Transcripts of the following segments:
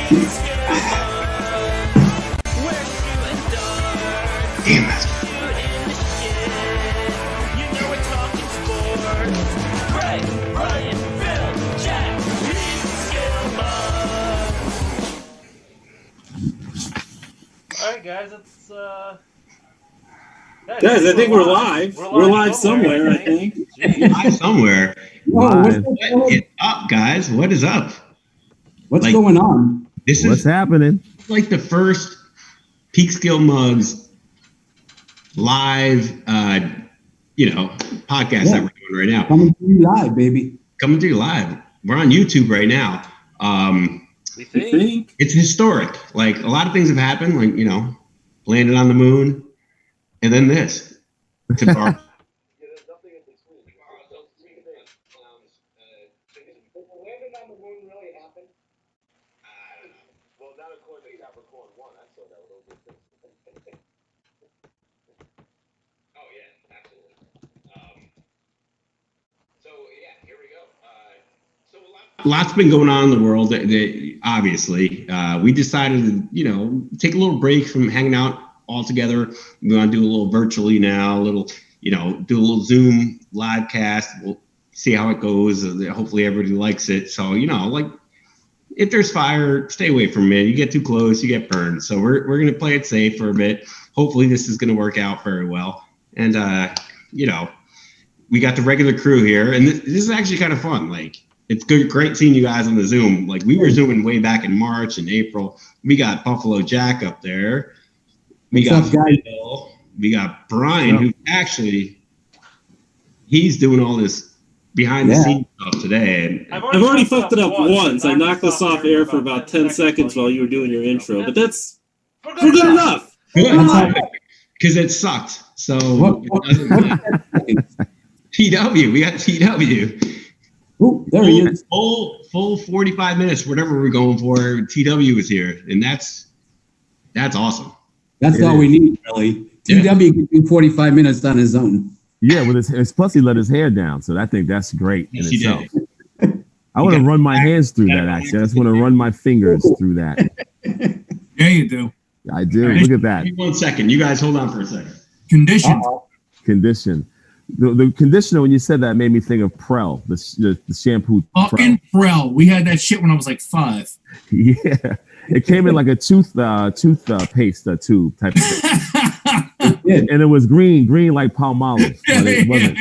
Damn, that's All right, guys, it's Guys, I think we're live. We're live somewhere, I think. live somewhere. Whoa, What is up, guys? What is up? what's going on? This What's is happening? like the first PeekskillMugs live, podcast that we're doing right now. Coming to you live, baby. Coming to you live. We're on YouTube right now. we think. It's historic. Like a lot of things have happened. Like landed on the moon, and then this. To our Lots been going on in the world. Obviously, we decided to, take a little break from hanging out all together. We want to do a little virtually now, do a little Zoom live cast. We'll see how it goes. Hopefully everybody likes it. So, if there's fire, stay away from it. You get too close, you get burned. So we're going to play it safe for a bit. Hopefully this is going to work out very well. And, we got the regular crew here, and this is actually kind of fun. Like, it's great seeing you guys on the Zoom. Like, we were Zooming way back in March and April. We got Buffalo Jack up there. We got Phil. We got Brian, who actually, he's doing all this behind the scenes stuff today. And I've already fucked it up once. I knocked this off air for about 10 seconds while you were doing your intro, but that's good enough. Because it sucked. So it doesn't matter. TW, we got TW. Ooh, there he is. Full 45 minutes, whatever we're going for. TW is here, and that's awesome. That's all we need, really. TW can do 45 minutes on his own. Yeah, with his plus he let his hair down, so I think that's great in Yes, he itself. did. I want to run my hands through that. Actually, I just want to run my fingers through that. Yeah, you do. I do. Look at that. Give me 1 second. You guys hold on for a second. Condition. Condition. The conditioner, when you said that, made me think of Prel, the shampoo. Fucking Prel. We had that shit when I was like 5. Yeah, it came in like a toothpaste tube type of thing. And it was green like Palmolive, but it wasn't.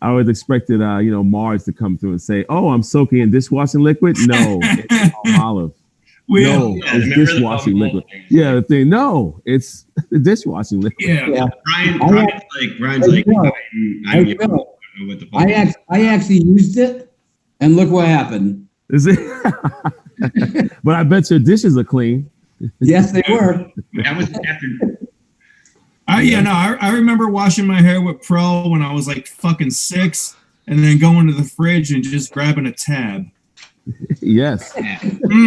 I always expected, Mars to come through and say, "Oh, I'm soaking in dishwashing liquid." No, it's Palmolive. No, it's dishwashing liquid. Yeah, the thing. No, it's the dishwashing liquid. Yeah. Brian's like, I actually used it, and look what happened. Is it? But I bet your dishes are clean. Yes, they were. That was after. I remember washing my hair with Pro when I was like fucking 6, and then going to the fridge and just grabbing a tab. Yes.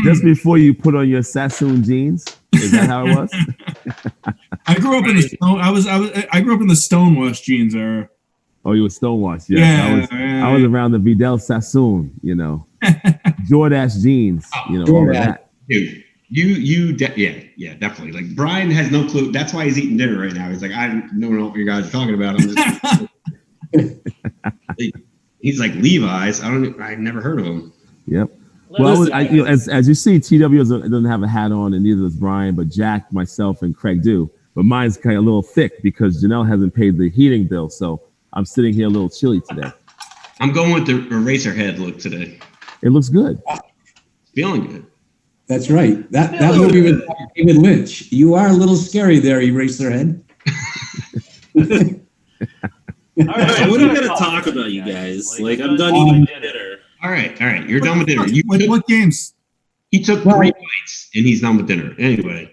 Just before you put on your Sassoon jeans. Is that how it was? I grew up in the stone. I grew up in the Stonewash jeans era. Oh, you were Stonewashed. Yes. I was around the Vidal Sassoon, Jordache jeans, all of that. Dude, definitely. Like, Brian has no clue. That's why he's eating dinner right now. He's like, I don't know what you guys are talking about. He's like, Levi's. I've never heard of him. Yep. Well, as you see, TW doesn't have a hat on, and neither does Brian, but Jack, myself, and Craig do. But mine's kind of a little thick because Janelle hasn't paid the heating bill, so I'm sitting here a little chilly today. I'm going with the Eraserhead look today. It looks good. Feeling good. That's right. That movie with David Lynch. You are a little scary there, Eraserhead. All right, what are we going to talk about, you guys? Like, I'm done eating dinner. All right. You're done with dinner. What games? He took 3 bites and he's done with dinner. Anyway,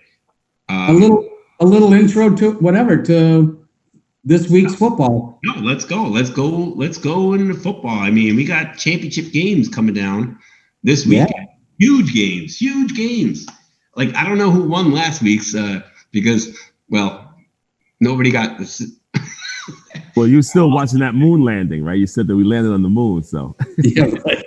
a little intro to this week's football. No, let's go into football. I mean, we got championship games coming down this week. Yeah. Huge games. Like, I don't know who won last week's because, nobody got this. Well, you're still watching that moon landing, right? You said that we landed on the moon, so. Yeah, right.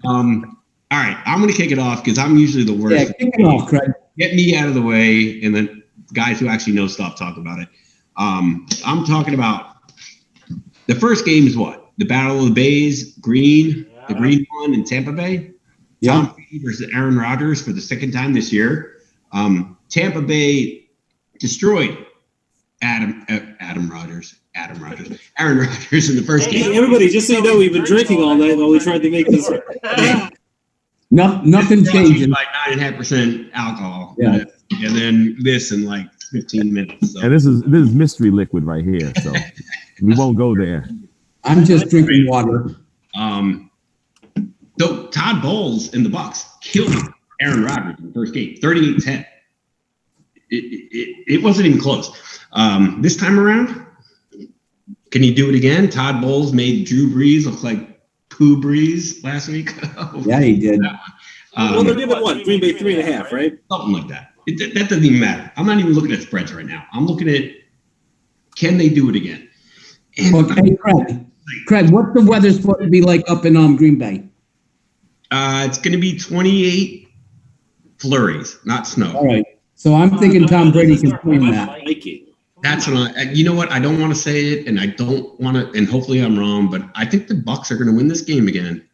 All right, I'm going to kick it off because I'm usually the worst. Yeah, kick it off, Craig. Get me out of the way, and then guys who actually know stuff talk about it. I'm talking about the first game is what? The Battle of the Bays, the green one in Tampa Bay. Yeah. Tom Brady versus Aaron Rodgers for the second time this year. Tampa Bay destroyed Aaron Rodgers in the first game. Hey, everybody, just so you know, we've been drinking all night while we tried to make this. Nothing changing. Like 9.5% alcohol. Yeah. And then this in like 15 minutes. So. And this is mystery liquid right here, so we won't go there. I'm just drinking water. So Todd Bowles and the Bucs killed Aaron Rodgers in the first game, 38-10. It wasn't even close. This time around, can he do it again? Todd Bowles made Drew Brees look like Pooh Brees last week. Yeah, he did. Well, they're giving what? Green Bay 3.5, right? Something like that. That doesn't even matter. I'm not even looking at spreads right now. I'm looking at, can they do it again? And Okay, Craig, what's the weather supposed to be like up in Green Bay? It's going to be 28 flurries, not snow. All right. So I'm thinking Tom Brady can claim that. That's what you know what? I don't want to say it, and I don't want to, and hopefully I'm wrong, but I think the Bucs are going to win this game again.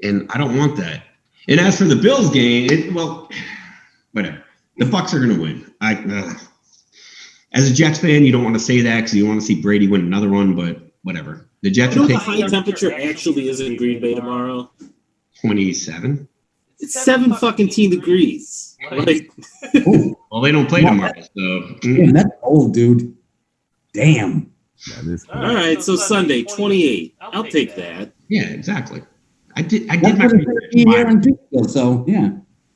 And I don't want that. And as for the Bills game, whatever. The Bucs are going to win. As a Jets fan, you don't want to say that because you want to see Brady win another one, but whatever. The Jets You know are what the high temperature actually is in Green Bay tomorrow? 27. It's 7 fucking degrees. Like, Well, they don't play tomorrow, so. Damn, that's old, dude. Damn. All right, so Sunday, 28. I'll take that. Yeah, exactly. I did That's my what it's gonna be here in Peekskill, so yeah.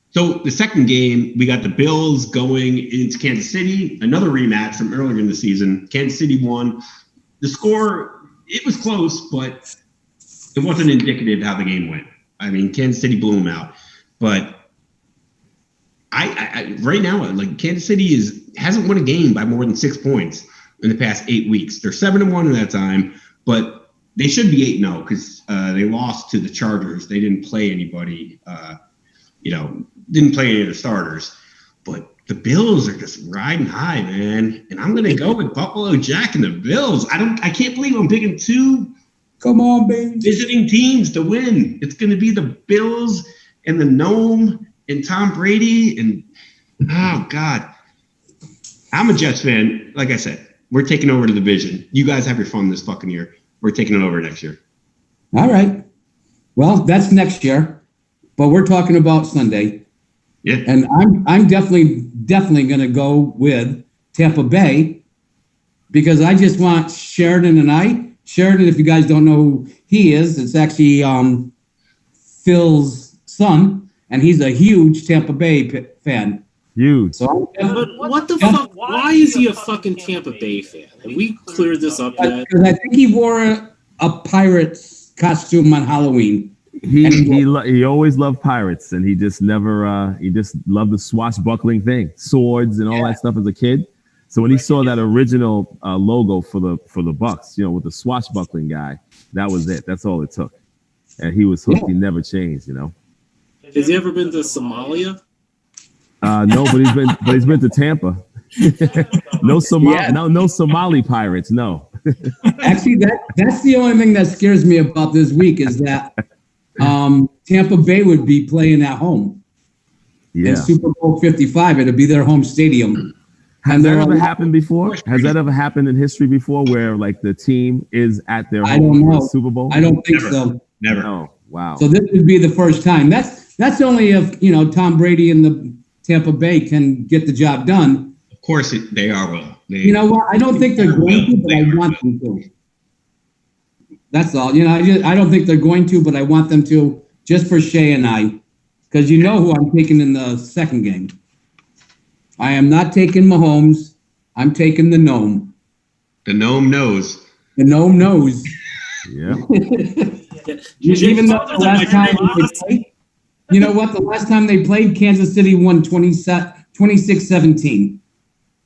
So the second game, we got the Bills going into Kansas City, another rematch from earlier in the season. Kansas City won. The score, it was close, but it wasn't indicative of how the game went. I mean, Kansas City blew them out. But I right now, like Kansas City hasn't won a game by more than 6 points in the past 8 weeks. They're 7-1 in that time, but they should be 8-0 because they lost to the Chargers. They didn't play anybody. Didn't play any of the starters. But the Bills are just riding high, man. And I'm gonna go with Buffalo Jack and the Bills. I can't believe I'm picking two. Come on, baby. Visiting teams to win. It's gonna be the Bills and the Gnome and Tom Brady and oh God. I'm a Jets fan. Like I said, we're taking over the division. You guys have your fun this fucking year. We're taking it over next year. All right. Well, that's next year, but we're talking about Sunday. Yeah. And I'm definitely going to go with Tampa Bay because I just want Sheridan and I. Sheridan, if you guys don't know who he is, it's actually Phil's son, and he's a huge Tampa Bay fan. Huge. So But what the fuck? Why is he a fucking Tampa Bay fan? Have we cleared this up yet? Because I think he wore a pirate's costume on Halloween. He always loved pirates, and he just never he just loved the swashbuckling thing, swords and all that stuff as a kid. So when he saw that original logo for the Bucs, with the swashbuckling guy, that was it. That's all it took, and he was hooked. He never changed. Has he ever been to Somalia? No, but he's been to Tampa. No Somali pirates. No. Actually, that's the only thing that scares me about this week is that Tampa Bay would be playing at home. Yeah. In Super Bowl 55, it'll be their home stadium. Has that ever happened before? Has that ever happened in history before, where like the team is at their home for the Super Bowl? I don't think so. Never. Oh, wow. So this would be the first time. That's only if Tom Brady and the Tampa Bay can get the job done. Of course, they are will. You know what? I don't think they're going to, but I want them to. That's all. I don't think they're going to, but I want them to, just for Shay and I, because you know who I'm taking in the second game. I am not taking Mahomes. I'm taking the Gnome. The Gnome knows. The Gnome knows. Yeah. Even though the last time they played, you know what? The last time they played, Kansas City won 26-17.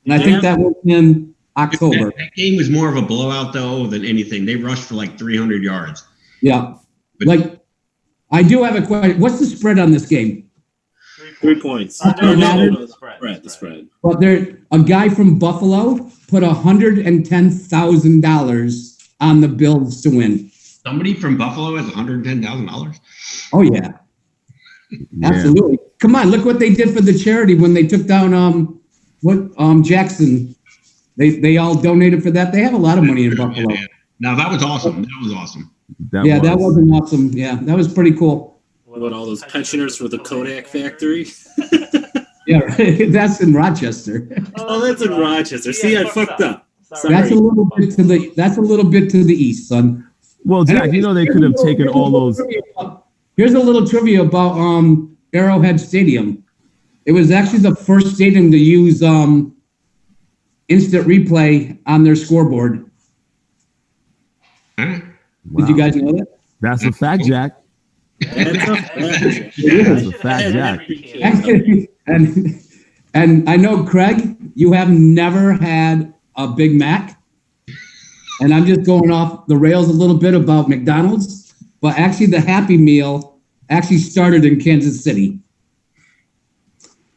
And I think that was in October. That game was more of a blowout, though, than anything. They rushed for like 300 yards. Yeah. I do have a question. What's the spread on this game? 3 points. The spread. Well, a guy from Buffalo put $110,000 on the Bills to win. Somebody from Buffalo has $110,000. Oh yeah, absolutely. Come on, look what they did for the charity when they took down Jackson. They all donated for that. They have a lot of money in Buffalo. Yeah. Now that was awesome. That was awesome. That was an awesome. Yeah, that was pretty cool. What about all those pensioners for the Kodak factory? Yeah, right. That's in Rochester. Oh, that's in Rochester. See, I fucked up. Sorry. That's a little bit to the east, son. Well, Jack, you know they could have taken all those. Here's a little trivia about Arrowhead Stadium. It was actually the first stadium to use instant replay on their scoreboard. Huh? Wow. Did you guys know that? That's a fact, Jack. That's a fact, Jack. And I know, Craig, you have never had a Big Mac. And I'm just going off the rails a little bit about McDonald's. But actually, the Happy Meal actually started in Kansas City.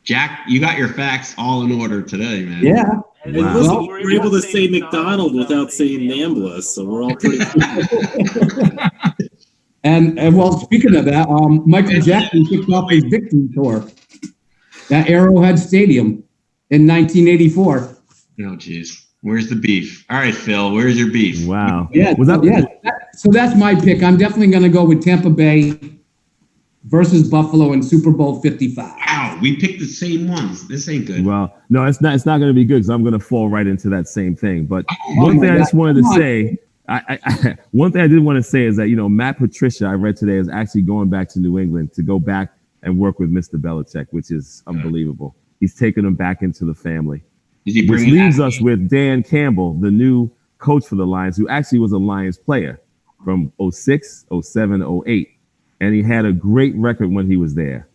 Jack, you got your facts all in order today, man. Yeah. Wow. We're able to say McDonald without saying Nambla, so we're all pretty And well, speaking of that, Michael Jackson kicked off his victory tour at Arrowhead Stadium in 1984. Oh, jeez. Where's the beef? All right, Phil, where's your beef? Wow. Yeah. So that's my pick. I'm definitely going to go with Tampa Bay versus Buffalo in Super Bowl 55. Wow, we picked the same ones. This ain't good. Well, no, it's not going to be good because I'm going to fall right into that same thing. But one thing I just wanted to say, one thing I did want to say is that, Matt Patricia, I read today, is actually going back to New England to go back and work with Mr. Belichick, which is unbelievable. He's taking him back into the family. Which leaves us with Dan Campbell, the new coach for the Lions, who actually was a Lions player from 06, 07, 08. And he had a great record when he was there.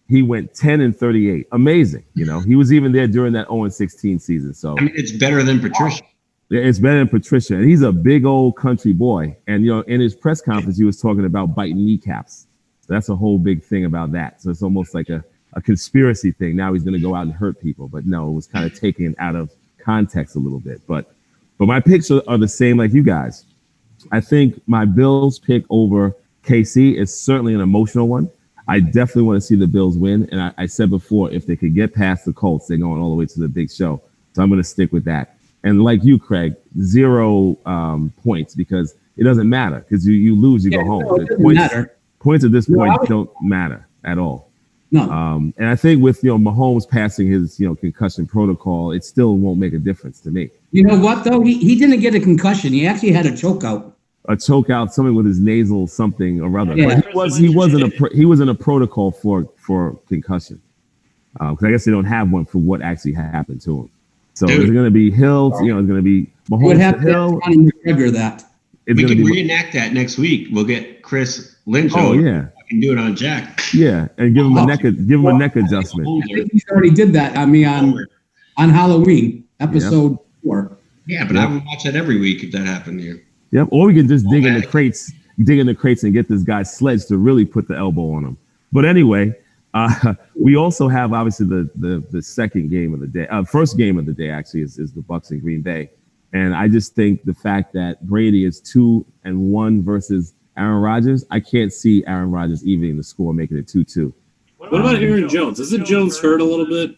He went 10-38. Amazing. He was even there during that 0-16 season. So I mean, it's better than Patricia. Yeah, it's better than Patricia. And he's a big old country boy. And, in his press conference, he was talking about biting kneecaps. So that's a whole big thing about that. So it's almost like a conspiracy thing. Now he's going to go out and hurt people. But no, it was kind of taken out of context a little bit. But my picks are the same like you guys. I think my Bills pick over KC is certainly an emotional one. I definitely want to see the Bills win. And I said before, if they could get past the Colts, they're going all the way to the big show. So I'm going to stick with that. And like you, Craig, 0 points because it doesn't matter because you lose, you go home. No, it doesn't matter. Points at this point don't matter at all. No. And I think with Mahomes passing his concussion protocol, it still won't make a difference to me. You know what though? He didn't get a concussion. He actually had a choke out. A choke out, something with his nasal something or other. Yeah. But he was in a protocol for concussion. Because I guess they don't have one for what actually happened to him. So it's going to be Hill. It's going to be Mahomes. Would have Hill. McGregor that. We can reenact that next week. We'll get Chris Lynch. Oh yeah. I can do it on Jack. Yeah, and give him a neck adjustment. I think he already did that. I mean, on Halloween episode 4. Yeah, but I would watch that every week if that happened here. Yep. Or we can just dig in the crates and get this guy's sledge to really put the elbow on him. But anyway, we also have obviously the second game of the day. First game of the day actually is the Bucs in Green Bay, and I just think the fact that Brady is 2-1 versus Aaron Rodgers, I can't see Aaron Rodgers evening the score, making it 2-2. What about Aaron Jones? Isn't Jones hurt a little bit?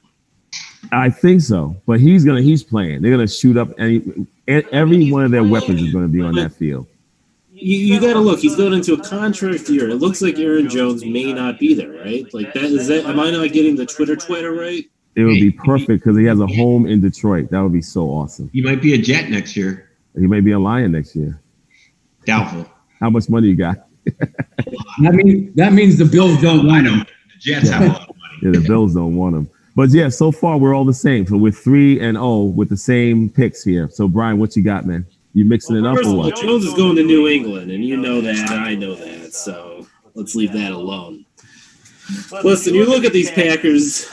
I think so, but he's playing. They're gonna shoot up every one of their weapons is gonna be on that field. You got to look. He's going into a contract year. It looks like Aaron Jones may not be there, right? Like that is that. Am I not getting the Twitter right? It would be perfect because he has a home in Detroit. That would be so awesome. He might be a Jet next year. He may be a Lion next year. Doubtful. How much money you got? That means the Bills don't want him. The Jets have a lot of money. Yeah, the Bills don't want him. But yeah, so far we're all the same. So we're 3-0 with the same picks here. So Brian, what you got, man? You mixing it up or what? Jones is going to New England, and you know that, and I know that. So let's leave that alone. Listen, you look at these Packers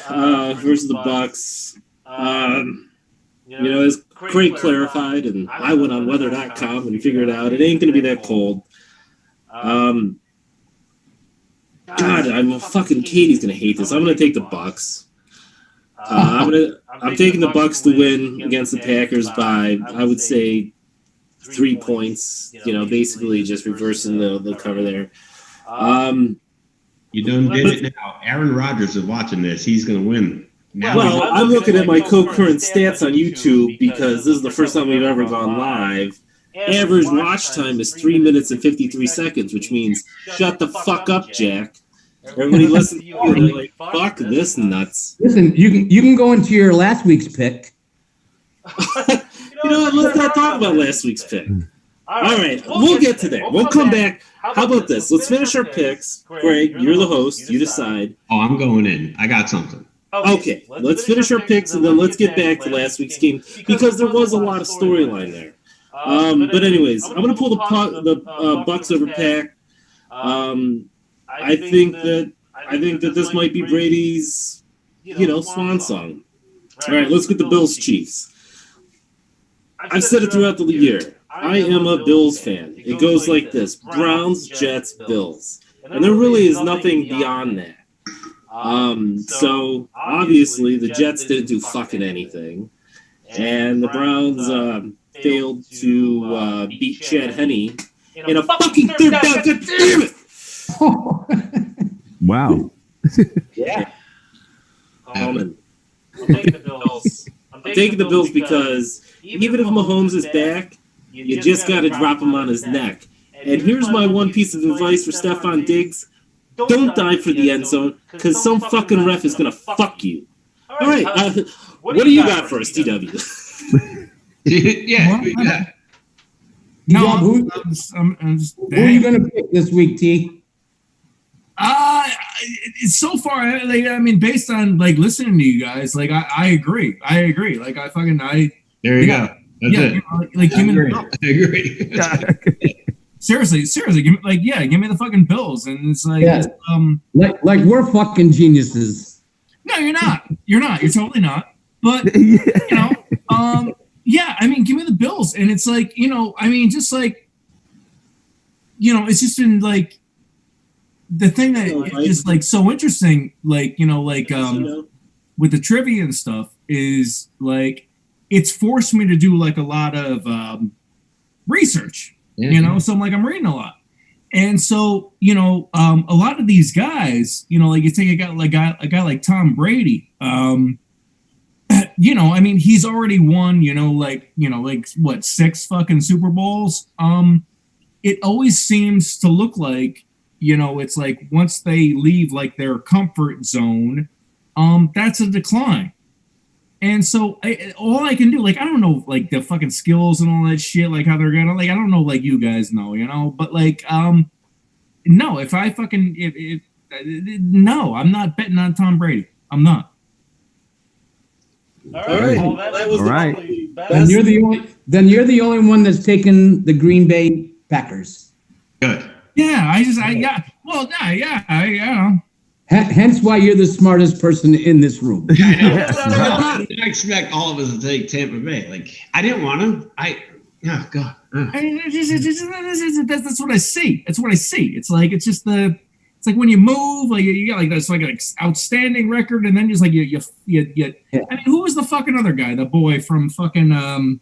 versus the Bucs. As Craig clarified, and I went on weather.com and figured out it ain't going to be that cold. God, I'm fucking Katie's gonna hate this. I'm gonna take the Bucks. I'm taking the Bucks to win against the Packers by, I would say, 3 points. Basically just reversing the cover there. You done did it now. Aaron Rodgers is watching this. He's going to win. Well, I'm looking at my co-current stats on YouTube because this is the first time we've ever gone live. Average watch time is 3 minutes and 53 seconds, which means shut the fuck up, Jack. Everybody listen to you and like, fuck this nuts. Listen, you can go into your last week's pick. You know what? Let's not talk about last week's pick. All right, we'll get to that. We'll come back. How about this? Let's finish our picks. Greg, you're the host. You decide. Oh, I'm going in. I got something. Okay, let's finish our picks, and then let's get back to last week's game because there was a lot of storyline there. But anyways, I'm going to pull the Bucks over Pack. I think that this might be Brady's, swan song. All right, let's get the Bills Chiefs. I've said it throughout the year. I am a Bills fan. It goes like this: Browns, Jets, Bills, and there really is nothing beyond that. So obviously the Jets didn't do fucking anything, and the Browns failed to beat Chad Henne in a fucking third down. God damn it! Wow. Yeah. I'm taking the Bills. I'm taking the Bills because even if Mahomes is back, you just got to drop him on his neck. And here's my one piece of advice for Stephon Diggs. Don't dive for the end zone because some fucking ref is going to fuck you. All right. What do you got for us, TW? Yeah. No, who are you going to pick this week, T? So far, based on listening to you guys, I agree. Like there you go. That's it. Give me I agree. Seriously, give me the fucking Bills, and it's like we're fucking geniuses. No, you're not. You're totally not. But give me the Bills, and it's it's just been the thing that is so interesting, with the trivia and stuff is it's forced me to do a lot of research. So I'm reading a lot. And so, a lot of these guys, you take a guy like Tom Brady, he's already won, 6 fucking Super Bowls. It always seems to look like, it's once they leave their comfort zone, that's a decline. And so all I can do, I don't know, the fucking skills and all that shit, how they're gonna, I don't know, you guys know, but no, if I fucking, no, I'm not betting on Tom Brady. I'm not. All right. Well, that was all right. Then you're the only one that's taken the Green Bay Packers. Good. Yeah, Hence why you're the smartest person in this room. I expect all of us to take Tampa Bay. I didn't want to. God. That's what I see. That's what I see. It's when you move, you got this an outstanding record, and then just you. Who was the fucking other guy? The boy from fucking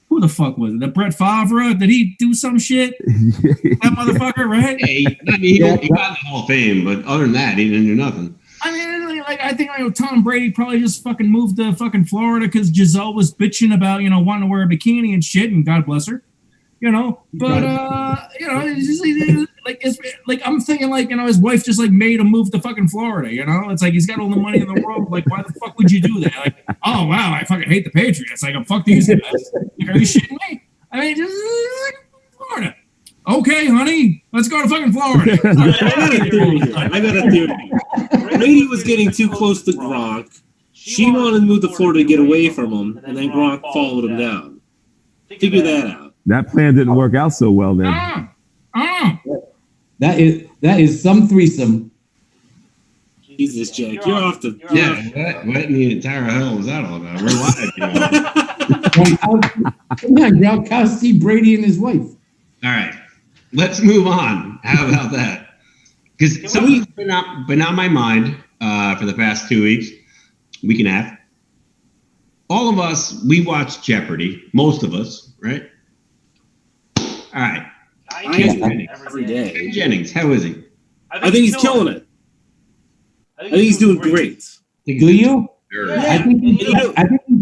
who the fuck was it? The Brett Favre? Did he do some shit? That motherfucker, right? Yeah, he got the Hall of Fame, but other than that, he didn't do nothing. I think Tom Brady probably just fucking moved to fucking Florida because Giselle was bitching about wanting to wear a bikini and shit, and God bless her, But it's I'm thinking his wife just made him move to fucking Florida, It's he's got all the money in the world. Why the fuck would you do that? Oh wow, I fucking hate the Patriots. Fuck these guys. Are you shitting me? Just Florida. Okay, honey, let's go to fucking Florida. I got a theory. Brady was getting too close to Gronk. She wanted to move to Florida to get away from him, and then Gronk followed him down. Figure that out. That plan didn't work out so well then. That is some threesome. Jesus, Jack, you're off the. What in the entire hell was that all about? We're live. Come on, Gronkowski, Brady, and his wife. All right, let's move on. How about that? Because something's been on my mind for the past 2 weeks, week and a half. All of us, we watch Jeopardy. Most of us, right? All right. Every day. Ken Jennings, how is he? I think he's killing it. I think he's doing great. Do you? Sure. I think he's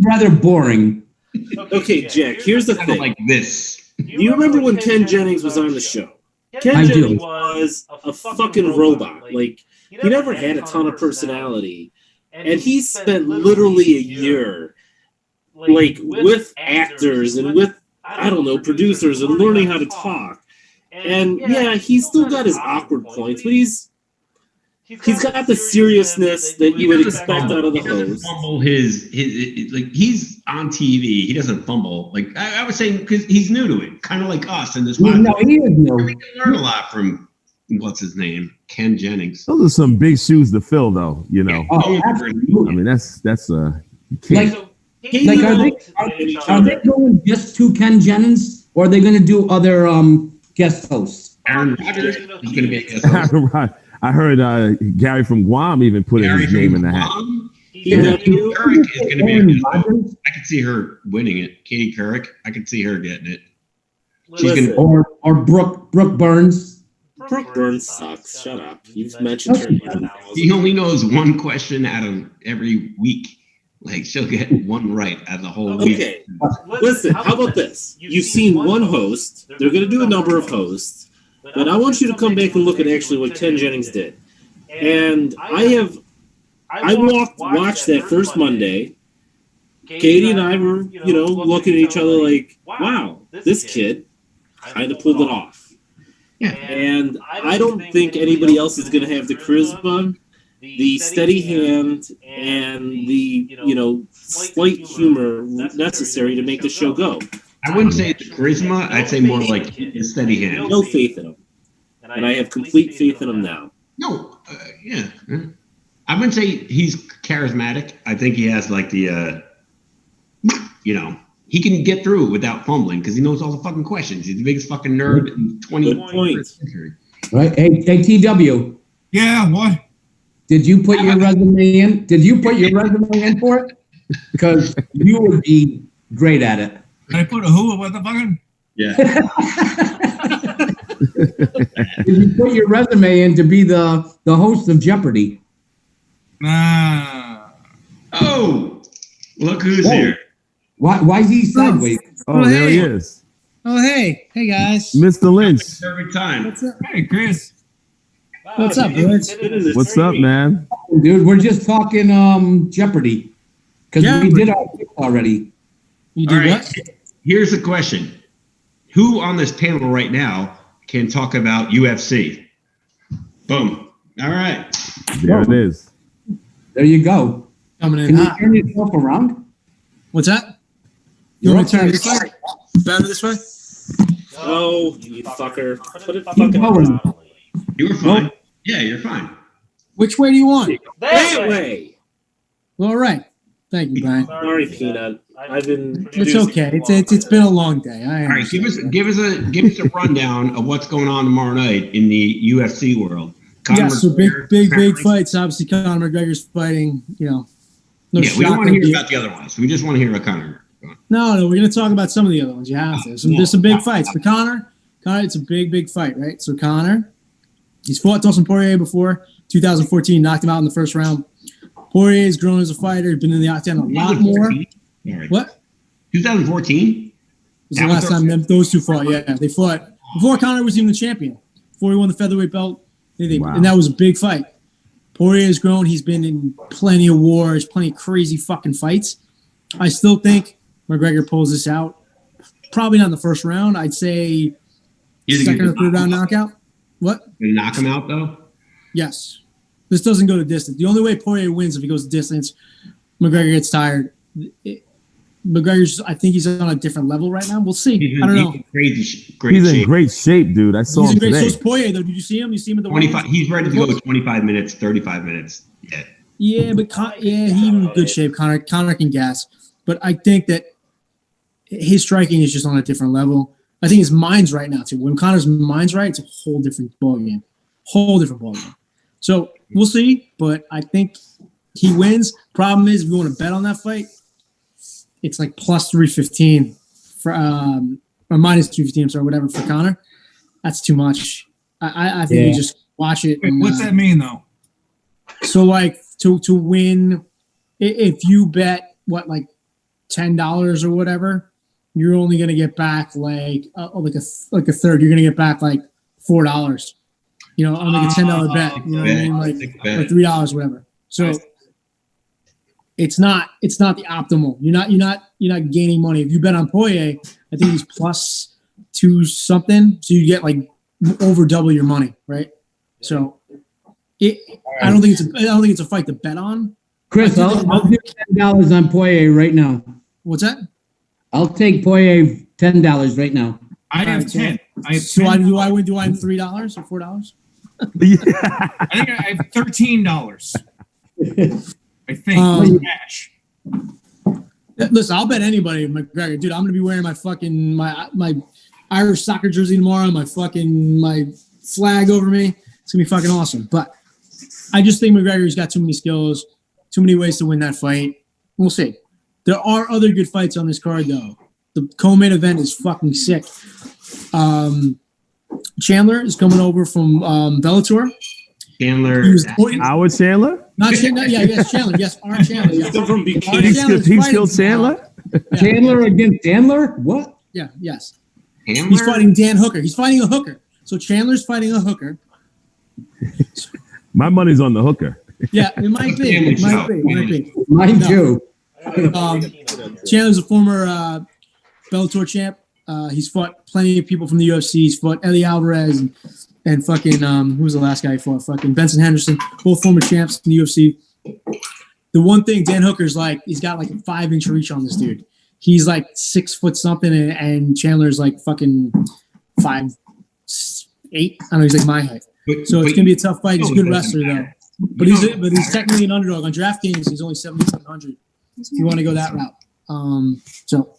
rather boring. Okay, Jack, here's the thing. Like this. Do you remember when Ken Jennings was on the show? Ken Jennings was a fucking robot. Like, he never had a ton of personality. And he spent literally a year, like, with actors and with, I don't know, producers and learning how to talk. And, yeah, he's still got his awkward points, but he's got the seriousness that you would expect out of the host. Fumble his like, he's on TV. He doesn't fumble. Like I was saying, because he's new to it, kind of like us in this. No, he is new. We can learn a lot from what's his name, Ken Jennings. Those are some big shoes to fill, though. You know. Oh, absolutely. I mean, that's Like are they going just to Ken Jennings, or are they going to do other guest hosts? Aaron Rodgers is going to be a guest host. I heard Gary from Guam even put his name in the hat. Katie Couric is going to be a guest host. I could see her winning it. Katie Couric, I could see her getting it. She's going to, or Brooke Burns. Brooke Burns sucks. Shut up. You've mentioned her. He only knows one question out of every week. Like, she'll get one right out of the whole week. Okay. Listen, how about this? You've seen one host. They're going to do a number of hosts. But I want you to come back and look at actually what Ken Jennings did. And I watched that first Monday. Katie and I were, looking at each other like, wow, this kid kind of pulled it off. Yeah. And I don't think anybody else is going to have the charisma, the steady hand, and the, slight humor necessary to make the show go. I wouldn't say it's charisma. I'd say more like a steady hand. No faith in him. And I have complete faith in him now. No, yeah. I wouldn't say he's charismatic. I think he has like the, he can get through it without fumbling because he knows all the fucking questions. He's the biggest fucking nerd in 21st century. Right. Hey, TW. Yeah, what? Did you put your resume in? Did you put your resume in for it? Because you would be great at it. Did I put a who? What the fucking? Yeah. Did you put your resume in to be the host of Jeopardy? Nah. Oh, look who's here. Why is he sideways? Oh, there he is. Oh, hey guys. Mr. Lynch. Perfect time. What's up? Hey, Chris. What's up, dudes? What's up, man? Dude, we're just talking Jeopardy because we did our pick already. You did what? Here's the question: who on this panel right now can talk about UFC? Boom. All right. There it is. There you go. Coming in Can you hot. turn yourself around? What's that? You want me to turn this way? Better this way? Oh, you fucker. Put it Keep going. You were fine. Yeah, you're fine. Which way do you want? that way. All right. Thank you, Brian. Sorry, Peanut. I've been. It's okay. It's been a long day. All right, give us a rundown of what's going on tomorrow night in the UFC world. Yeah, so big fights. Obviously, Conor McGregor's fighting. No we don't want to hear shock. about the other ones. We just want to hear about Conor. No, we're going to talk about some of the other ones. You have to. There's some big fights. But Conor, it's a big fight, right? So Conor, he's fought Dustin Poirier before. 2014, knocked him out in the first round. Poirier's grown as a fighter. Been in the octagon a lot more. What? 2014? Was the last time those two fought. Yeah, they fought before Conor was even the champion. Before he won the featherweight belt, and that was a big fight. Poirier's grown. He's been in plenty of wars, plenty of crazy fucking fights. I still think McGregor pulls this out. Probably not in the first round. I'd say second or third round knockout. What? Gonna knock him out though? Yes. This doesn't go to distance. The only way Poirier wins if he goes to distance, McGregor gets tired. I think he's on a different level right now. We'll see. I don't know. He's in great shape, dude. I saw him today. So is Poirier, though. Did you see him? You see him at the 25. He's ready to go 25 minutes, 35 minutes. Yeah. Yeah, but he's in good shape. Conor can gas. But I think that his striking is just on a different level. I think his mind's right now, too. When Conor's mind's right, it's a whole different ballgame. Whole different ballgame. So we'll see, but I think he wins. Problem is, if you want to bet on that fight, it's like plus 315 for or minus 215, or whatever for Connor. That's too much. I think you just watch it. Wait, what's that mean though? So like to win, if you bet like $10 or whatever, you're only gonna get back like a third. You're gonna get back like $4. You know, on like a $10 bet. You know what I mean? Like $3, whatever. So it's not the optimal. You're not gaining money. If you bet on Poirier, I think he's plus 2 something, so you get like over double your money, right? So I don't think it's a fight to bet on. Chris, I'll give $10 on Poirier right now. What's that? I'll take Poirier $10 right now. I have 10. I have 10. So do I win $3 or $4? I think I have $13. I think cash. Listen, I'll bet anybody, McGregor. Dude, I'm gonna be wearing my fucking my Irish soccer jersey tomorrow. My flag over me. It's gonna be fucking awesome. But I just think McGregor's got too many skills, too many ways to win that fight. We'll see. There are other good fights on this card, though. The co-main event is fucking sick. Chandler is coming over from Bellator. Howard Chandler? Not Chandler. Yeah, yes, Chandler. Yes, our Chandler. Yes. From PeekskillMugs Chandler? Yeah. Chandler against Chandler? What? Yeah, yes. Chandler? He's fighting Dan Hooker. He's fighting a hooker. So Chandler's fighting a hooker. My money's on the hooker. Yeah, it might be. It might be. Mine too. Chandler's a former Bellator champ. He's fought plenty of people from the UFC. He's fought Eddie Alvarez and fucking who was the last guy he fought? Fucking Benson Henderson, both former champs in the UFC. The one thing Dan Hooker's like, he's got like a 5-inch reach on this dude. He's like 6 foot something, and Chandler's like fucking 5'8". I don't know, he's like my height. So it's gonna be a tough fight. He's a good wrestler though. But he's technically an underdog on DraftKings. He's only 7,700. If you want to go that route, so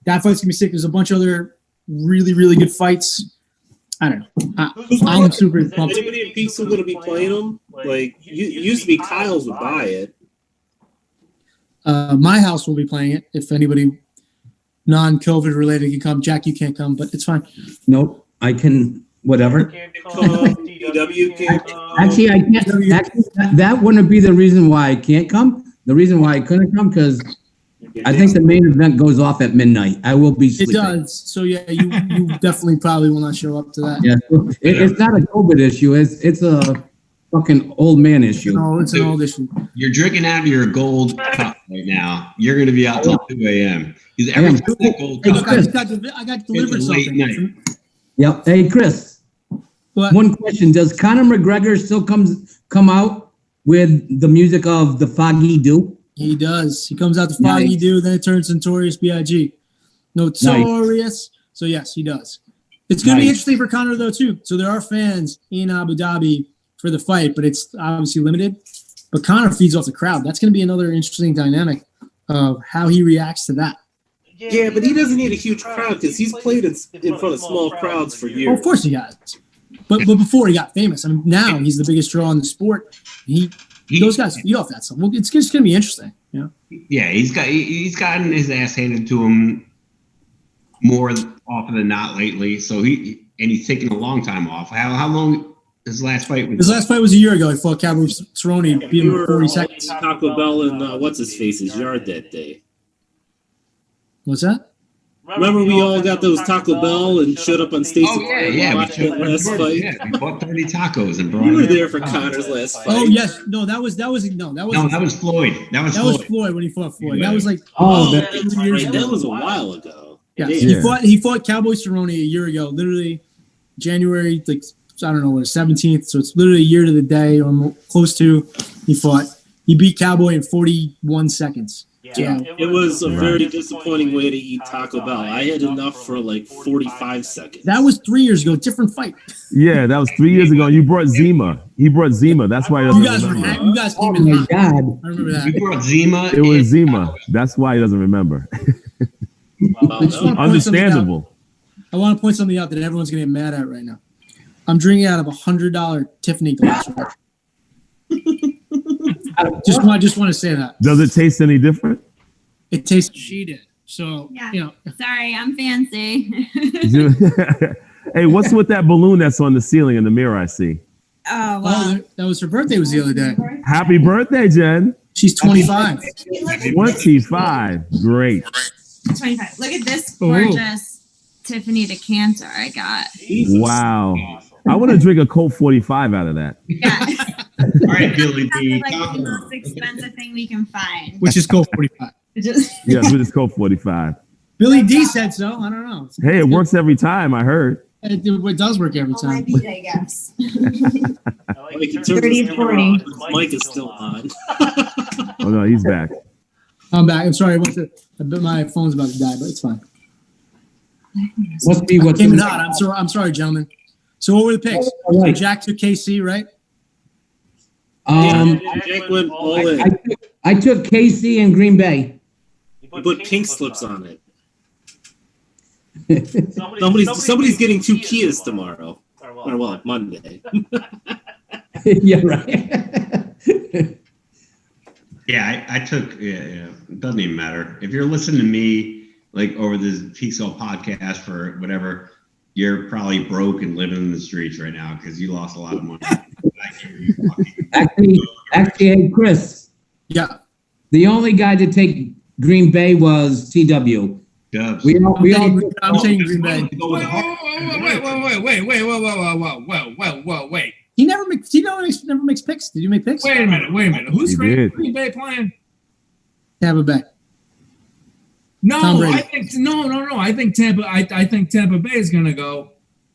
that fight's gonna be sick. There's a bunch of other really, really good fights. I don't know. I'm super pumped. Anybody in Peaks going to be playing them? Like, used to be Kyle's would buy it. My house will be playing it. If anybody non-COVID related can come. Jack, you can't come, but it's fine. Nope, I can. Whatever. Actually, I can't. Actually, that wouldn't be the reason why I can't come. The reason why I couldn't come because I think the main event goes off at midnight. I will be sleeping. It does. So yeah, you definitely probably will not show up to that. Yeah, it's not a COVID issue. It's a fucking old man issue. No, it's an old issue. You're drinking out of your gold cup right now. You're going to be out till 2 a.m. Because every time that gold cup, I got delivered something. Yep. Hey, Chris. What? One question: does Conor McGregor still come out with the music of the Foggy Dew? He does. He comes out to Foggy Dew, then it turns Notorious B.I.G. Notorious. Nice. So yes, he does. It's going to be interesting for Conor though too. So there are fans in Abu Dhabi for the fight, but it's obviously limited. But Conor feeds off the crowd. That's going to be another interesting dynamic of how he reacts to that. Yeah, but he doesn't need a huge crowd because he's played in front of small crowds for years. Well, of course he has. But before he got famous, I mean, now he's the biggest draw in the sport. Those guys feed off that stuff. Well, it's just going to be interesting. You know? Yeah, he's gotten his ass handed to him more often than not lately. So he's taking a long time off. How long his last fight was? His last fight was a year ago. He fought Cowboy Cerrone, beat him in 40 seconds. Taco Bell and what's his face's yard that day. What's that? Remember we all got those Taco Bell and showed up on Stacey? Oh yeah. Last fight. Yeah, we bought 30 tacos and brought. You were there for Conor's last fight. Oh yes, that was Floyd. That was Floyd when he fought Floyd. Yeah. That was like that was a while ago. Yeah, he fought Cowboy Cerrone a year ago, literally January, like I don't know what 17th. So it's literally a year to the day or close to. He beat Cowboy in 41 seconds. Yeah, it was a very disappointing way to eat Taco Bell. I had enough for like 45 seconds. That was 3 years ago. Different fight. Yeah, that was 3 years ago. You brought Zima. He brought Zima. That's why he doesn't remember. You guys came Oh in my hot. God. I remember that. We brought Zima. It was Zima. That's why he doesn't remember. Understandable. I want to point something out that everyone's going to get mad at right now. I'm drinking out of $100 Tiffany glass. Just want to say that. Does it taste any different? It tastes. She did. So Sorry, I'm fancy. Hey, what's with that balloon that's on the ceiling in the mirror? I see. Oh, wow. That was her birthday. Was the other day. Happy birthday, Jen. She's 25. 25. Great. 25. Look at this gorgeous Tiffany decanter I got. Wow. I want to drink a Colt 45 out of that. Yeah. All right, Billy D. That's like the most expensive thing we can find. Which is Colt 45. Yes, with this Colt 45. Billy D said so. I don't know. Hey, it works every time, I heard. It does work every time. I guess. 30, 40. Mike is still on. Oh, no, he's back. I'm back. I'm sorry. My phone's about to die, but it's fine. Must be what Came in hot. I'm sorry, gentlemen. So what were the picks? All right. Jack took KC, right? Jack went all in. I took KC and Green Bay. You put pink slips on it. Somebody's getting 2 Kias tomorrow. Or well, Monday. Yeah, right. Yeah, I took. Yeah. It doesn't even matter if you're listening to me like over this Peekskill podcast for whatever. You're probably broke and living in the streets right now because you lost a lot of money. Actually, hey, Chris. Yeah. The only guy to take Green Bay was TW. Dubs. I'm taking Green Bay. Wait. He never makes picks. Did you make picks? Wait a minute. Who's He Green did. Bay playing? Tampa Bay. No, Tom Brady. I think no. I think Tampa Bay is gonna go,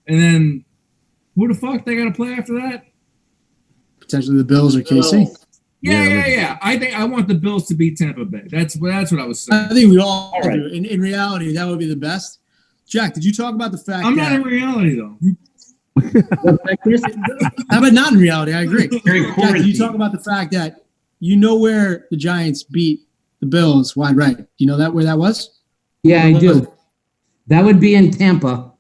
and then who the fuck they gotta play after that? Potentially the Bills or KC. Yeah. I want the Bills to beat Tampa Bay. That's what I was saying. I think we all do. In reality, that would be the best. Jack, did you talk about the fact I'm that... not in reality though. How about not in reality? I agree. Jack, did you talk about the fact that you know where the Giants beat the Bills wide right? Do you know that where that was? Yeah, I do. That would be in Tampa.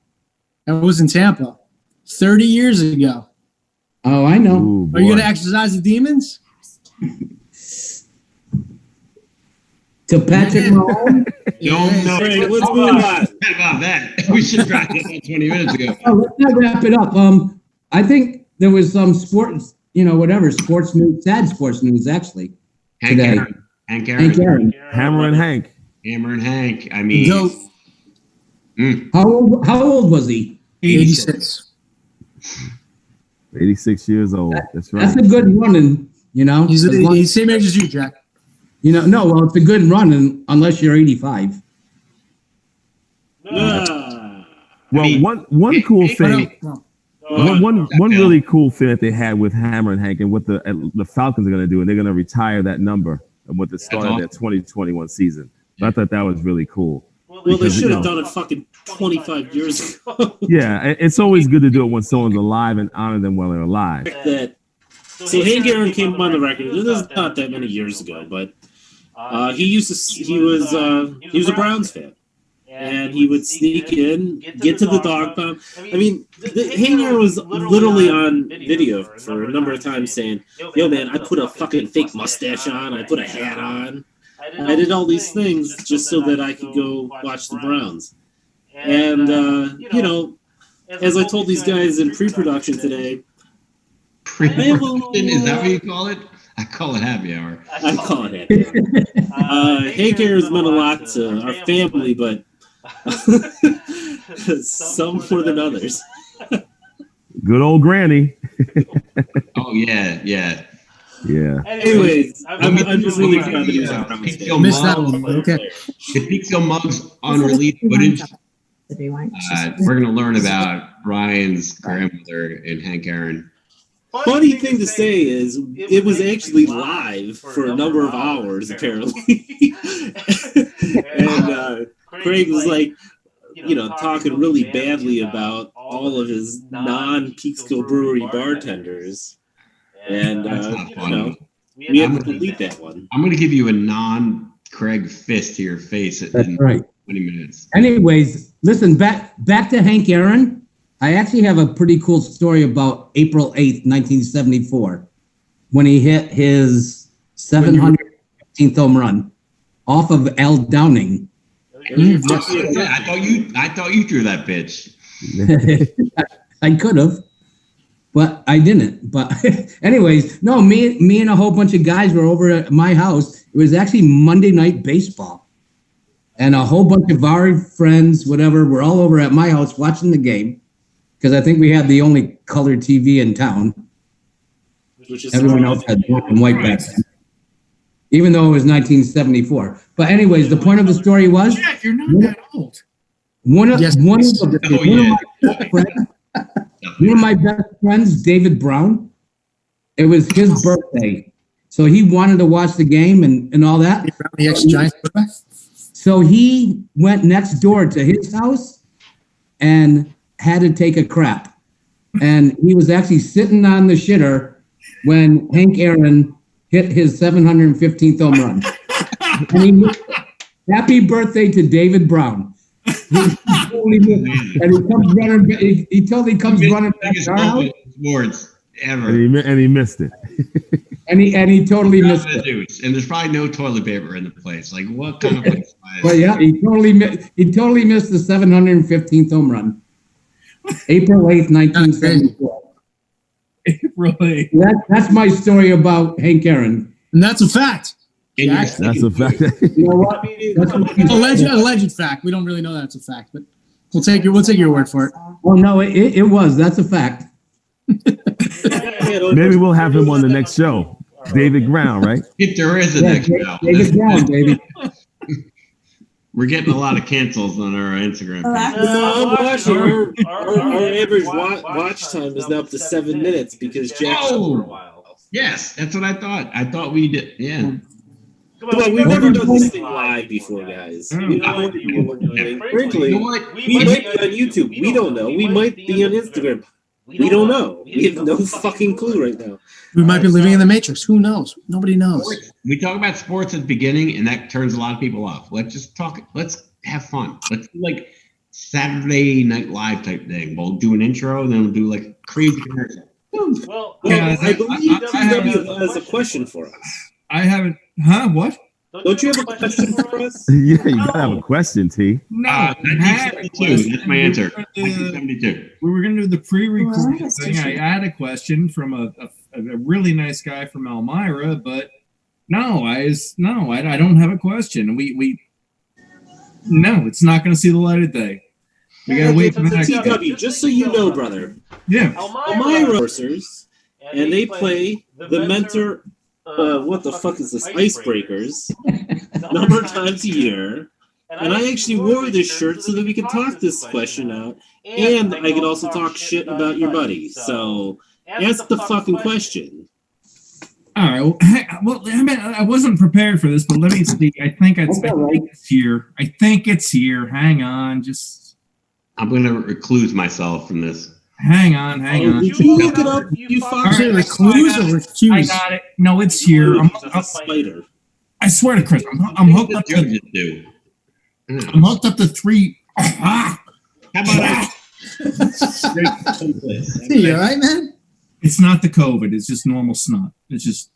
That was in Tampa 30 years ago. Oh, I know. Ooh, Are you boy. going to exercise the demons? To Patrick Mahomes. No. Right, let's move on. About that. We should wrap this up 20 minutes ago. Oh, let's not wrap it up. I think there was some sports, sports news, sad sports news actually today. Hank Hank Aaron. Hammer and Hank. Hammer and Hank. I mean, How old was he? 86. 86 years old. That's right. That's a good running, He's the same age as you, Jack. No, well, it's a good running unless you're 85. Well, one cool thing. One really cool thing that they had with Hammer and Hank and what the Falcons are going to do, and they're going to retire that number with the start of their 2021 season. So I thought that was really cool. Well, they should have done it fucking 25 years ago. Yeah, it's always good to do it when someone's alive and honor them while they're alive. So Hank Aaron came on the record. This is not that many years ago, but he was a Browns fan. And he would sneak in, get to the dog pound. I mean, Hank Aaron was literally on video for a number of times saying, "Yo, man, I put a fucking fake mustache on. I put a hat on. I did all these things just so that I could go watch the Browns." And, as I told these guys in pre-production today, pre-production, is that what you call it? I call it happy hour. I call it happy hour. Hank Aaron's meant a lot to our family, but some more than others. Good old Granny. Oh, yeah. Anyways, I'm just really proud that he was on Browns Day. Missed that one. Okay. The PeekskillMugs unreleased footage. We're going to learn about Brian's grandmother and Hank Aaron. Funny thing to say is, it was actually live for a number of hours, apparently. And Craig was like, talking really badly about all of his non-Peekskill Brewery bartenders. And, we had to delete that one. I'm going to give you a non-Craig fist to your face in 20 minutes. Anyways, listen, back to Hank Aaron. I actually have a pretty cool story about April 8th, 1974, when he hit his 715th home run off of Al Downing. I thought you threw that pitch. I could have, but I didn't. But anyways, no, me and a whole bunch of guys were over at my house. It was actually Monday Night Baseball. And a whole bunch of our friends, whatever, were all over at my house watching the game. Because I think we had the only color TV in town. Everyone else had black and white back then. Even though it was 1974. But anyways, the point of the story was... Jack, you're not that old. One of my best friends, David Brown, it was his birthday. So he wanted to watch the game and all that. The ex-Giants quarterback? So he went next door to his house and had to take a crap. And he was actually sitting on the shitter when Hank Aaron hit his 715th home run. And happy birthday to David Brown. He totally comes running back to our house. Sports ever. And he missed it. And he totally missed it. And there's probably no toilet paper in the place. Like, what kind of place? Well, yeah, he totally missed the 715th home run. April 8th, 1974. April 8th. That's my story about Hank Aaron. And that's a fact. That's a fact. You know what? Alleged fact. We don't really know that's a fact, but we'll take your word for it. Oh no, it was. That's a fact. Maybe we'll have him on the next show. David Brown, right? If there is a next show. David Brown, baby. We're getting a lot of cancels on our Instagram page. No, I'm watching. Our average watch time is now up to 7 minutes because Jack's for a while. Yes, that's what I thought. I thought we did. Yeah. Come on, we've never done this thing live before, guys. We know what we're doing. Frankly, we might be on YouTube. We don't know. We might be on Instagram. We don't know. We have no fucking clue right now. We might be living in the Matrix. Who knows? Nobody knows. We talk about sports at the beginning, and that turns a lot of people off. Let's just talk. Let's have fun. Let's do like Saturday Night Live type thing. We'll do an intro, then we'll do like crazy commercial. Well, I believe TW has a question for us. I haven't. Huh? What? Don't you have a question for us? Yeah, you gotta have a question, T. No, 1972. That's my answer. 1972. We were going to do the pre-recording thing. I had a question from a really nice guy from Elmira, but no, I don't have a question. No, it's not going to see the light of day. We got to wait for the next TW, just so you know, brother. Yeah. Elmira Racers, and they play the mentor. What the fuck is this? Icebreakers. Number of times a year. And I actually wore this shirt so that we could talk this question out. And I could also talk shit about your buddy. So ask the fucking question. All right. Well, I mean, I wasn't prepared for this, but let me see. I think it's here. I think it's here. Hang on. I'm going to recluse myself from this. Hang on. Did you look it up? You fucking recluse or recuse? I got it. No, it's here. I'm a spider. I swear to Chris, I'm hooked up to. I'm hooked up to 3. How about that? You all right, man? It's not the COVID. It's just normal snot. It's just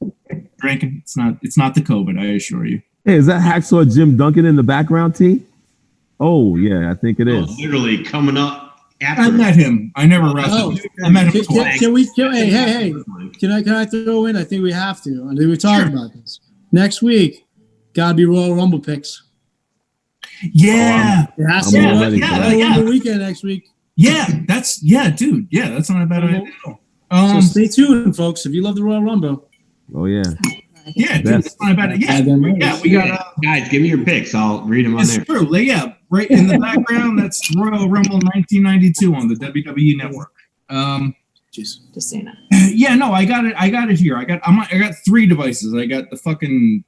drinking. It's not the COVID. I assure you. Hey, is that Hacksaw Jim Duncan in the background, T? Oh yeah, I think it is. Literally coming up. I met him. I never wrestled. I met him twice. Hey. Can I throw in? I think we have to. I think we talked about this. Next week, gotta be Royal Rumble picks. Yeah. It has to be Royal Rumble weekend next week. Yeah, dude. Yeah, that's not a bad idea. So stay tuned, folks. If you love the Royal Rumble. Oh yeah. Yeah, dude, that's not a bad idea. Yeah, we got guys. Give me your picks. I'll read them on there. It's true. Yeah, right in the background. That's Royal Rumble 1992 on the WWE Network. Just say that. Yeah, no, I got it here. I got 3 devices. I got the fucking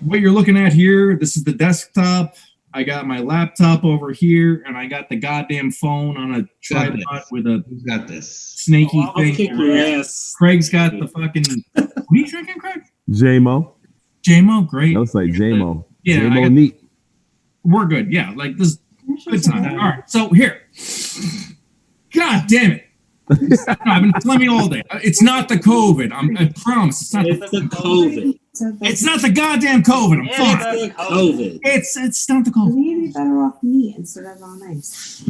what you're looking at here. This is the desktop. I got my laptop over here, and I got the goddamn phone on a tripod with a Who's got this snaky I'll thing. kick your ass. Craig's got the fucking. What are you drinking, Craig? J-Mo. Great. Looks like J-Mo. Yeah, J-Mo neat. We're good. Yeah, like this. Good time. All right. So here. God damn it. I've been Fleming all day. It's not the COVID. I promise. It's not the COVID. It's not the goddamn COVID. I'm fucked. It's the COVID. It's not the COVID. Maybe you'd be better off meat instead of on ice.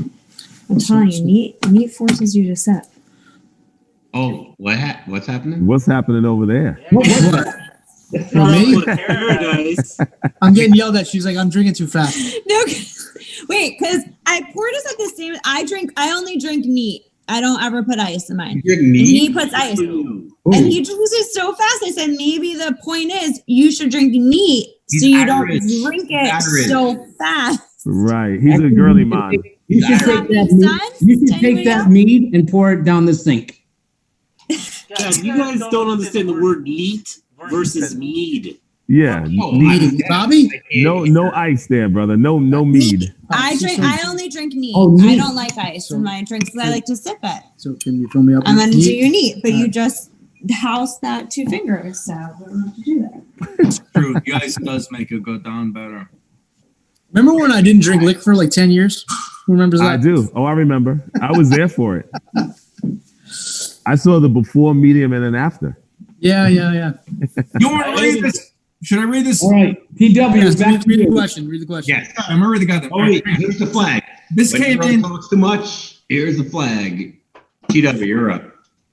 I'm telling you, meat forces you to sip. Oh, what's happening? What's happening over there? For me? I'm getting yelled at. She's like, I'm drinking too fast. No, wait, because Portis at the same. I only drink neat. I don't ever put ice in mine. And he puts ice. And he drinks it so fast. I said, maybe the point is you should drink neat so you don't drink it so fast. Right. He's a girly man. You should take that mead and pour it down the sink. Yeah, you guys don't understand the word neat versus mead. Yeah. Bobby? No ice there, brother. No mead. I only drink neat. I don't like ice in my drinks because I like to sip it. So can you fill me up? I'm going to do you neat, but you just house that 2 fingers, so I don't have to do that. It's true. The ice does make it go down better. Remember when I didn't drink liquor for like 10 years? Who remembers that? I do. Oh, I remember. I was there for it. I saw the before, medium, and then after. Yeah. You want to read this? Should I read this? All right. TW, Yes, back to read the you. question. Read the question. Yes. I'm already got that. Oh, wait, here's the flag. This When came everyone in. talks too much. Here's the flag. TW, you're up.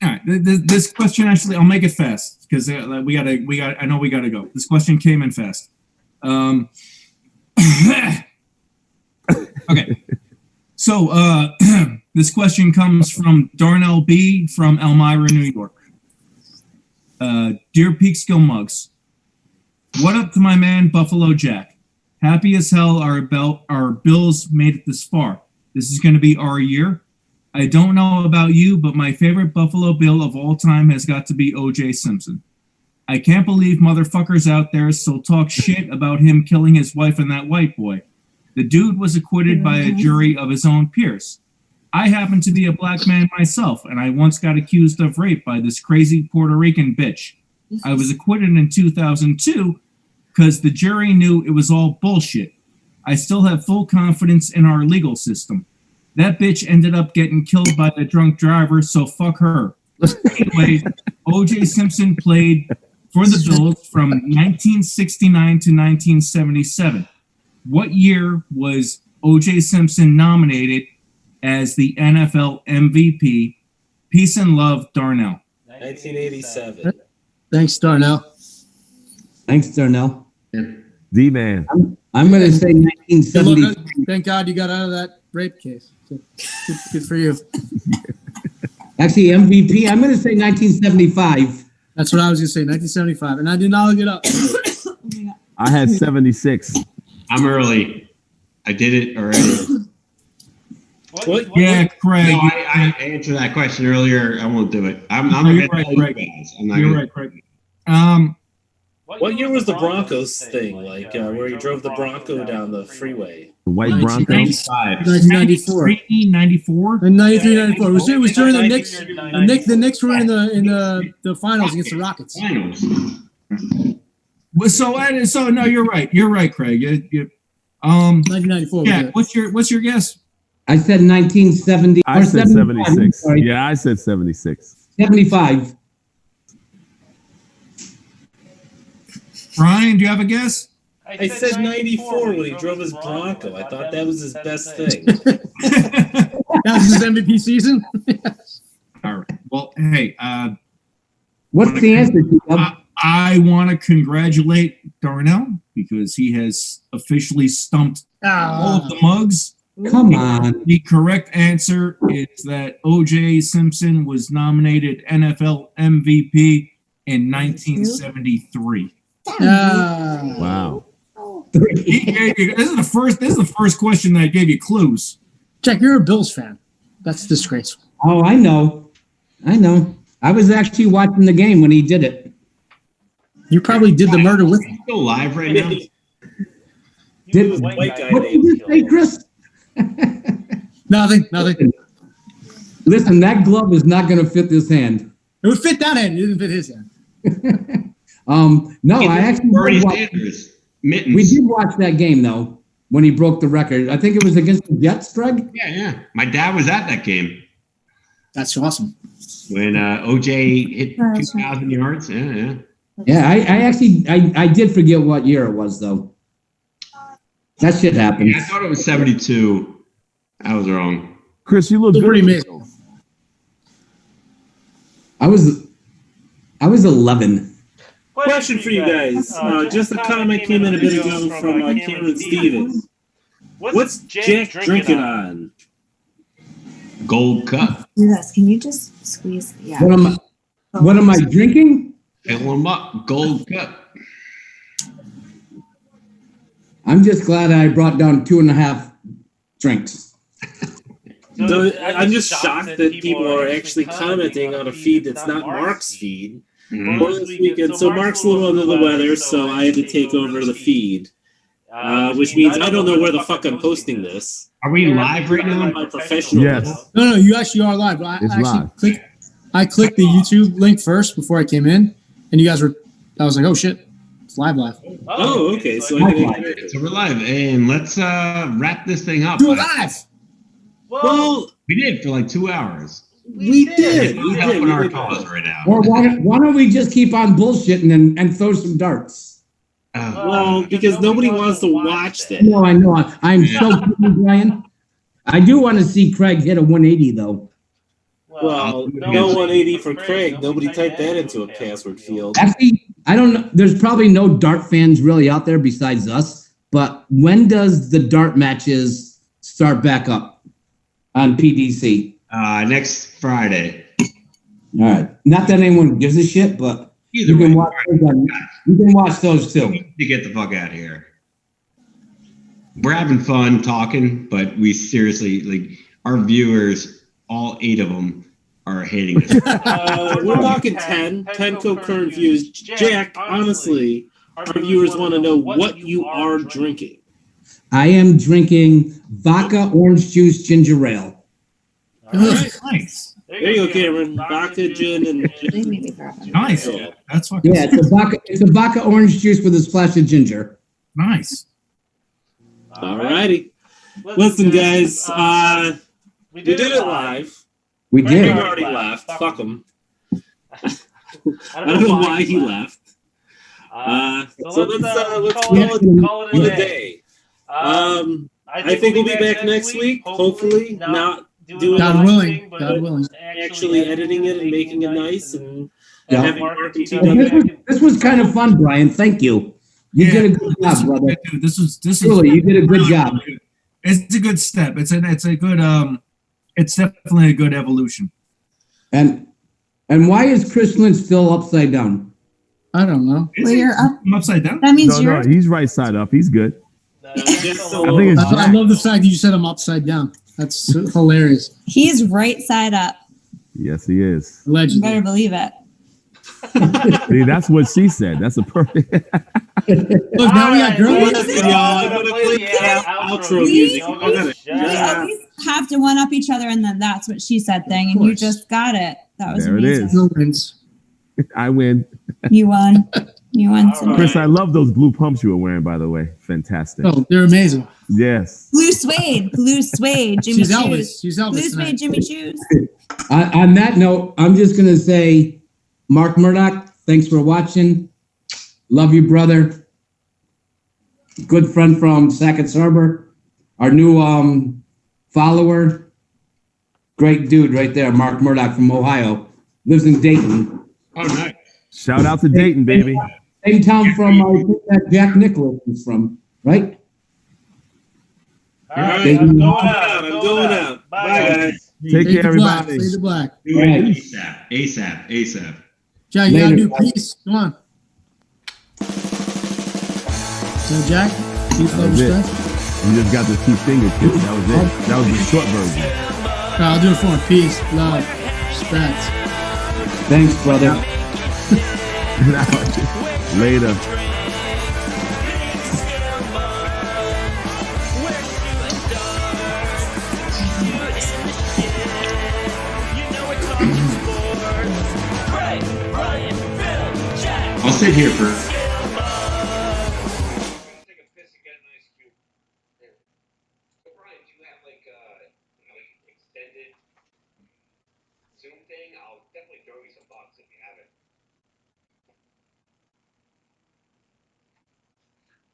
All right, this question actually, I'll make it fast because I know we gotta go. This question came in fast. Okay, so this question comes from Darnell B from Elmira, New York. Dear PeekskillMugs, what up to my man Buffalo Jack? Happy as hell our Bills made it this far. This is going to be our year. I don't know about you, but my favorite Buffalo Bill of all time has got to be O.J. Simpson. I can't believe motherfuckers out there still talk shit about him killing his wife and that white boy. The dude was acquitted by a jury of his own peers. I happen to be a black man myself, and I once got accused of rape by this crazy Puerto Rican bitch. I was acquitted in 2002 because the jury knew it was all bullshit. I still have full confidence in our legal system. That bitch ended up getting killed by the drunk driver, so fuck her. Anyway, O.J. Simpson played for the Bills from 1969 to 1977. What year was O.J. Simpson nominated as the NFL MVP? Peace and love, Darnell. 1987. Thanks, Darnell. Thanks, Darnell. D-man. I'm going to say 1970. Thank God you got out of that rape case. So, good for you. Actually, MVP, I'm going to say 1975. That's what I was going to say, 1975. And I did not look it up. I had 76. I'm early. I did it already. What? Yeah, Craig. No, I answered that question earlier. I won't do it. I'm You're gonna right, tell Craig. you guys. I'm not You're gonna, right, Craig. What year was the Broncos thing? Like where he drove the Bronco down the freeway? The white Bronco. 1994. 94? In 93, 94. It was during the Knicks. The Knicks were in the finals against the Rockets. Finals. So no, you're right. You're right, Craig. 1994. Yeah. What's your guess? I said 1970. I or said 75. 76. Sorry. Yeah, I said 76. 75. Brian, do you have a guess? I said 94 when he drove his Bronco. I thought that was his best thing. That was his MVP season. All right. Well, hey, What's the answer, TW? I want to congratulate Darnell because he has officially stumped all of the mugs. Come on. The correct answer is that O.J. Simpson was nominated NFL MVP in 1973. Wow. This is the first question that gave you clues. Jack, you're a Bills fan. That's disgraceful. Oh, I know. I was actually watching the game when he did it. You probably did the murder with him. Still live right now. White guy What did you say, Chris? Nothing. Listen, that glove is not going to fit this hand. It would fit that hand. It didn't fit his hand. No, I actually Bernie did watch, Sanders. Mittens. we did watch that game though when he broke the record. I think it was against the Jets, Greg. Yeah. My dad was at that game. That's awesome. When OJ hit 2,000 yards. Yeah. Yeah, I did forget what year it was though. That shit happened. Yeah, I thought it was 72. I was wrong. Chris, you look Still good. pretty amazing. I was 11. Question for you guys. Just a comment came in a bit ago from Cameron Stevens. What's Jack drinking on? Gold Cup. Do this. Can you just squeeze? Yeah. What am I drinking? Fill them up. Gold Cup. I'm just glad I brought down 2.5 drinks. So I'm just shocked that people are actually commenting on a feed that's not Mark's feed. For this weekend. So Mark's a little under the weather, so I had to take over the feed. Which means I don't know where the fuck I'm posting this. Are we live right now? My professional. Yes. No, you actually are live. But I clicked the YouTube link first before I came in, and you guys were. I was like, oh shit, it's live. Oh, okay. So we're live, and let's wrap this thing up. Do it live. Well, we did for like 2 hours. We did. We're helping our cause right now. Or why don't we just keep on bullshitting and throw some darts? Well, because nobody wants to watch that. No, I know. I'm so kidding, Brian. I do want to see Craig hit a 180 though. Well, no 180 for Craig. Nobody typed that into a password field. Actually, I don't know. There's probably no dart fans really out there besides us. But when does the dart matches start back up on PDC? Next Friday. All right. Not that anyone gives a shit, but you can watch those too. To get the fuck out of here. We're having fun talking, but we seriously, like, our viewers, all 8 of them, are hating us. We're talking 10 concurrent views. Jack, honestly, our viewers want to know what you are drinking. I am drinking vodka, orange juice, ginger ale. Right. Nice. There you go, Cameron. Vodka, gin, and Nice. That's fucking. Yeah, it's a vodka orange juice with a splash of ginger. Nice. Alrighty. Listen, guys. We did it live. We did. Craig already left. Fuck him. I don't know why he left. So let's call it a day. I think we'll be back next week. Hopefully, not doing God willing. God willing. Actually editing it and making it nice and Yeah. having Mark and TW. This was kind of fun, Brian. Thank you. You did a good job, brother. Dude, this is Really, you did a good job. Good. It's a good step. It's a good it's definitely a good evolution. And why is Chris Lynch still upside down? I don't know. Well, you're up. I'm upside down. That means No, he's right side up. He's good. I think it's I love the fact that you said I'm upside down. That's hilarious. He's right side up. Yes, he is. You Legend. better believe it. See, that's what she said. That's a perfect. Look, now we got girls. Listen, y'all, I'm gonna play the outro music. We always have to one up each other, and then that's what she said thing, and you just got it. That was There amazing. it is. No wins. I win. You won. You won. Tonight. Chris, I love those blue pumps you were wearing, by the way. Fantastic. Oh, they're amazing. Yes. Blue suede. Blue suede. Jimmy She's Choos. Elvis. She's Elvis. Blue tonight. suede. Jimmy Choos. On that note, I'm just going to say, Mark Murdoch, thanks for watching. Love you, brother. Good friend from Sackett's Harbor. Our new follower. Great dude right there, Mark Murdoch from Ohio. Lives in Dayton. Oh, nice. Shout out to Dayton, baby. Same town from that Jack Nicklaus is from, right? All right, Dayton. I'm going out. Bye, guys. Take care, Black. everybody. Fade to black. Do it ASAP. Jack, you gotta Later. do peace. Come on. So, Jack, keep That was it. stuff. You just got the 2-finger kiss. That was it. That was the short version. I'll do it for him. Peace, love, respect. Thanks, brother. Later. I'll sit here for. Take a piss and get an ice cube. There. So Brian, do you have like extended Zoom thing, I'll definitely throw you some bucks if you have it.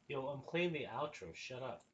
Yo, I'm playing the outro. Shut up.